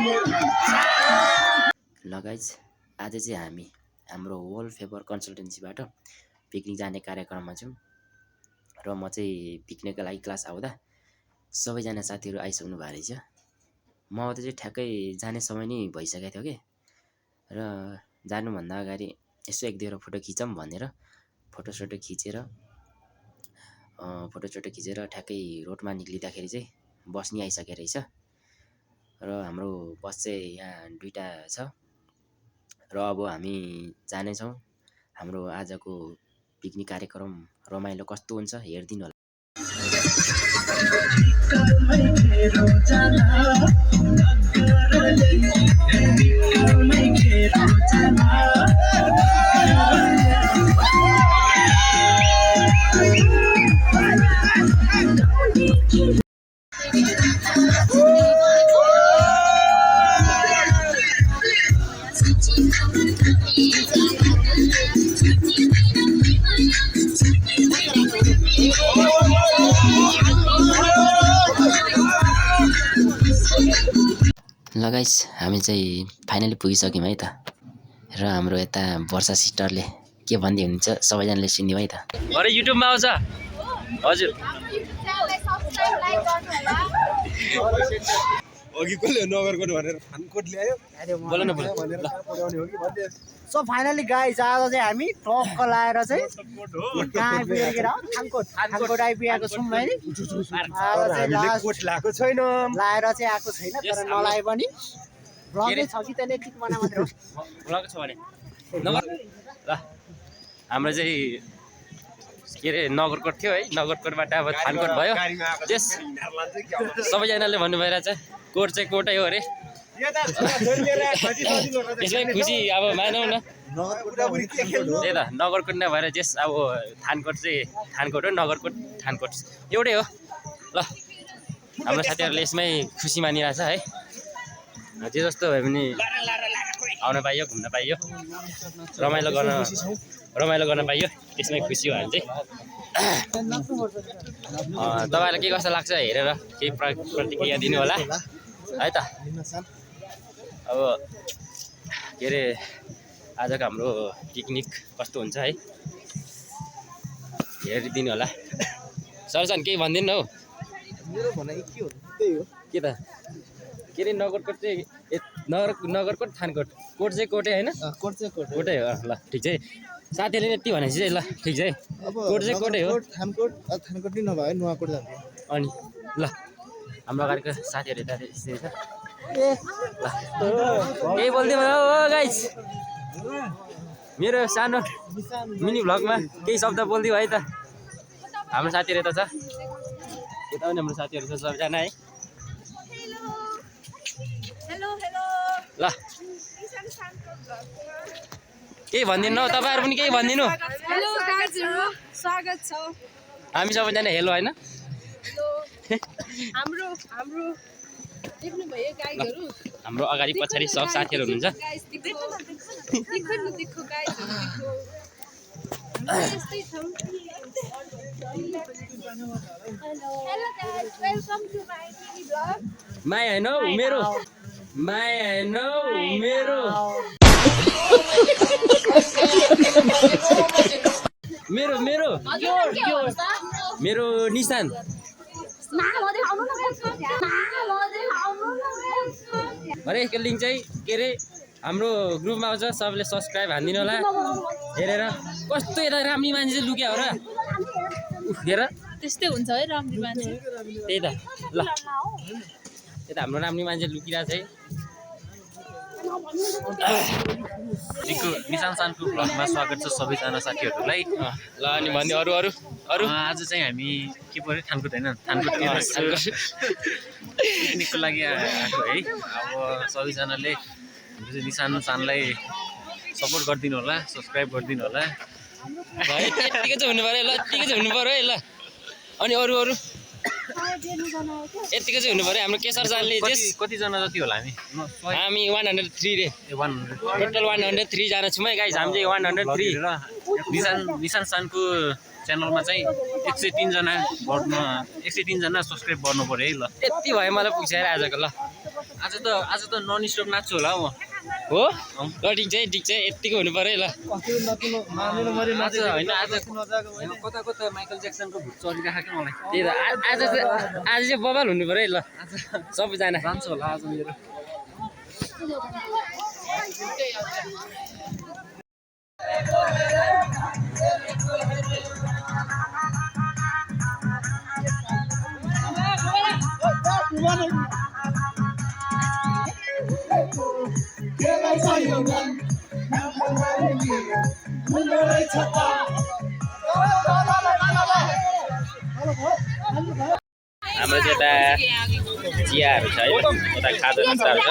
ल गाइज आज चाहिँ हामी हाम्रो वलपेपर कन्सल्टेन्सीबाट पिकनिक जाने कार्यक्रममा छौँ र म चाहिँ पिकनिकको लागि क्लास आउँदा सबैजना साथीहरू आइसक्नु भएको रहेछ। म आउँदा चाहिँ ठ्याक्कै जाने समय नै भइसकेको थियो कि र जानुभन्दा अगाडि यसो एक दुईवटा फोटो खिचौँ भनेर फोटोसोटो खिचेर ठ्याक्कै रोडमा निक्लिँदाखेरि चाहिँ बस नि आइसकेको रहेछ र हाम्रो बस चाहिँ यहाँ दुईवटा छ र अब हामी जानेछौँ। हाम्रो आजको पिकनिक कार्यक्रम रमाइलो कस्तो हुन्छ हेरिदिनु होला। ल गाइस हामी चाहिँ फाइनली पुगिसक्यौँ है त र हाम्रो यता वर्षा सिस्टरले के भन्दै हुनुहुन्छ सबैजनाले सुन्यौँ है त। अरे युट्युबमा आउँछ हजुर अघि कसले नगरकोट भनेर फानकोट ल्यायो बोल न बोल। सो फाइनली गाइस आज चाहिँ हामी टक्क लाएर चाहिँ कहाँ आइपुगेर थानकोट आइपुगेको छौँ है। हामीले कोट लाएको छैन लाएर चाहिँ आएको छैन तर नलाए पनि ब्लगै छ कि त्यसले टिक बना मात्र हो ब्लग छ भने नगर ल हाम्रो चाहिँ के अरे नगरकोट थियो है नगरकोटबाट अब थानकोट भयो। त्यस सबैजनाले भन्नु भइरहेछ कोट चाहिँ कोटै हो अरे त्यसमै खुसी अब मानौँ न त्यही त नगरकोट नै भएर जेस अब थानकोट चाहिँ थानकोट हो नगरकोट थानकोट एउटै हो। ल हाम्रो साथीहरूले यसमै खुसी मानिरहेछ है जे जस्तो भए पनि आउन पाइयो घुम्न पाइयो रमाइलो गर्न पाइयो त्यसमै खुसी भयो भने चाहिँ तपाईँलाई के कस्तो लाग्छ हेरेर केही प्रतिक्रिया दिनु होला है त। अब के अरे आजको हाम्रो पिकनिक कस्तो हुन्छ है हेरिदिनु होला। सरसन केही भनिदिनु हौ। मेरो भनाइ के हो त्यही हो के त के अरे नगरकोट चाहिँ नगरकोट थानकोट कोट चाहिँ कोटै होइन कोट चाहिँ कोटै हो ल ठिक चाहिँ साथीहरूले यति भनेपछि चाहिँ ल ठिक चाहिँ कोट चाहिँ कोटै हो थानकोट नै नभए नुवाकोट जान्छ। अनि ल हाम्रो अगाडिको साथीहरू यता यसरी छ ल केही बोलिदिनु हो गाइस मेरो सानो मिनी भ्लगमा केही शब्द बोलिदियो है त। हाम्रो साथीहरू यता छ यता पनि हाम्रो साथीहरू छ सबैजना है ल केही भनिदिनु हौ तपाईँहरू पनि केही भनिदिनु। हेलो गाइजहरु स्वागत छ हामी सबैजना हेलो होइन हाम्रो देख्नु भयो गाइजहरु हाम्रो अगाडि पछाडि सब साथीहरू हुनुहुन्छ। गाइज देखो गाइजहरु यस्तै छौ। Hello guys welcome to my mini blog. माया होइन हौ मेरो माया होइन हौ मेरो मेरो मेरो मेरो निशान अरे यसको लिङ्क चाहिँ के अरे हाम्रो ग्रुपमा आउँछ सबले सब्सक्राइब हानिदिनु होला हेरेर। कस्तो यता राम्री मान्छे चाहिँ लुक्या हो र हेर त्यस्तै हुन्छ है राम्री मान्छे त्यही त ल यता हाम्रो राम्री मान्छे लुकिरहेको छ है। निशान सानको भ्लगमा स्वागत छ सबैजना साथीहरूलाई। ल अनि भन्ने अरू आज चाहिँ हामी के पऱ्यो थानकोट होइन थानकोट पिकनिकको लागि आएको है। अब सबैजनाले निशान सानलाई सपोर्ट गरिदिनु होला सब्सक्राइब गरिदिनु होला यतिकै चाहिँ हुनु पऱ्यो ल यतिकै चाहिँ हुनु पऱ्यो है ल। अनि अरू यतिकै चाहिँ हुनु पऱ्यो। हाम्रो केशर जानले कतिजना जति होला हामी 103 रे 100 टोटल 103 जना छौँ है गाइस। हामी चाहिँ 103 र निशान सानको च्यानलमा चाहिँ 103 जना सब्सक्राइब गर्नु पर्यो है ल। यति भयो मलाई पुग्छ आजको ल। आज त नन स्टप नाच्छु होला हौ म हो ल ठिक छ यतिको हुनु पर्यो है ल आज होइन आज कता कता माइकल ज्याक्सनको भुत चलिरहेको मलाई त्यही त आज चाहिँ बबाल हुनु पर्यो है ल आज सबैजना जान्छ होला आज मेरो हाम्रो चाहिँ यता चियाहरू छ है यता खाजा नास्ताहरू छ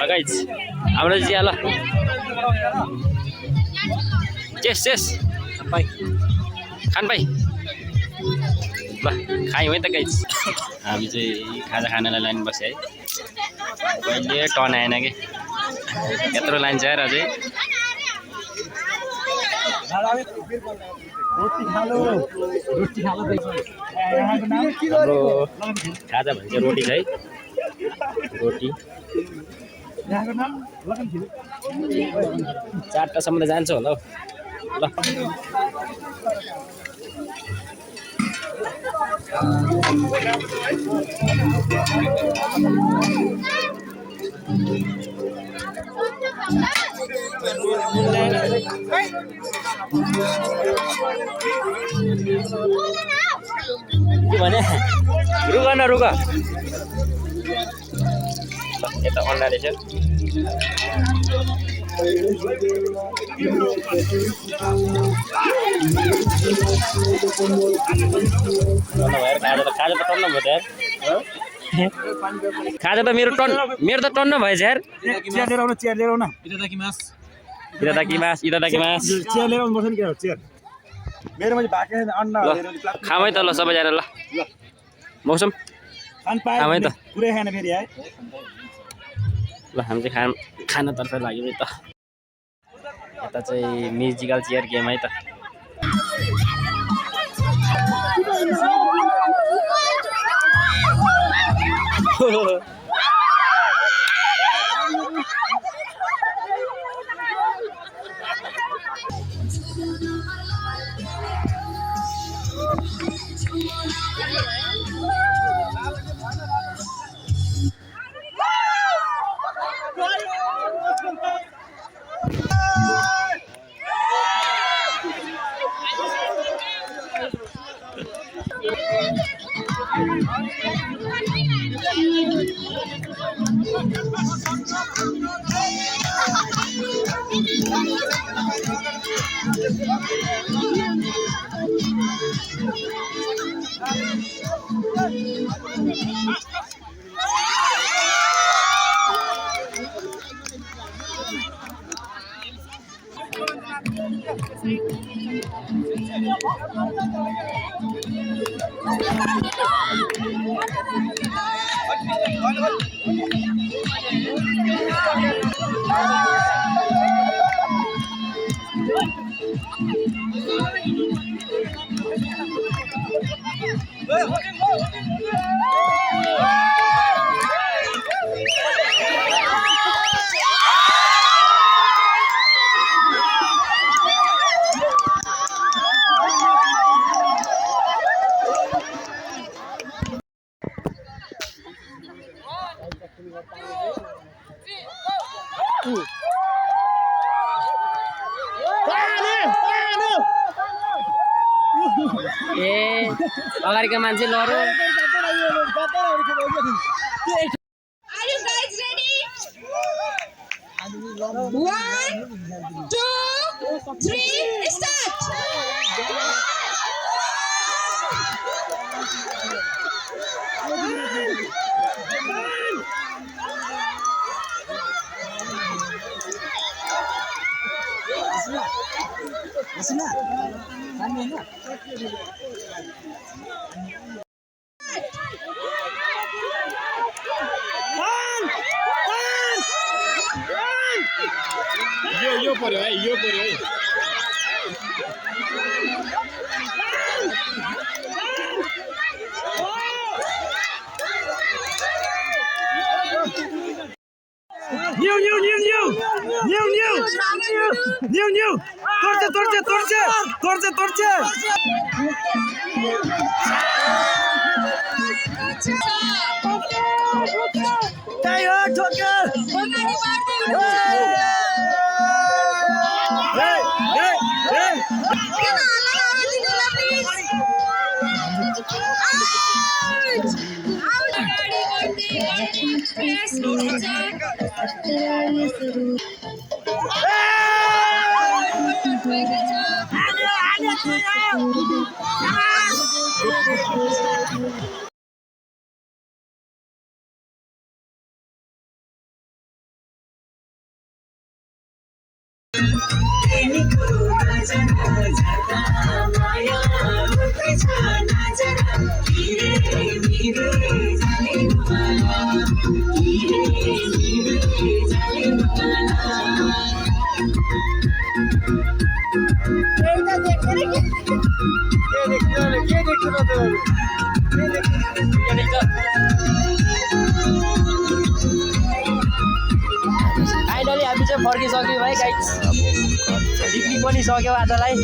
गाइज हाम्रो चिया ल चेस भाइ खान भाइ ल खायौँ है त गाइज हामी चाहिँ खाजा खानालाई लाइन बस्यो है कहिले टन आएन कि यत्रो लाइन छ यार अझै हाम्रो खाजा भन्छ रोटी छ है रोटी 4टासम्म त जान्छ होला हौ ल के भने रुक न रुक यता अन्डा रहेछ खाजा त टन्न भयो यार खाजा त मेरो त टन्न भएछ यार खामै त ल सबैजना ल मौसम खामै त ल हामी चाहिँ खानातर्फ लाग्यो नि त यता चाहिँ म्युजिकल चेयर गेम है त अगाडिका मान्छे लरो Are you guys ready? 1, 2, 3, start! यो पर्यो है यो पर्यो है तोर्छ फाइनली हामी चाहिँ फर्किसक्यौँ है गाइस पिकनिक पनि सक्यौँ आजलाई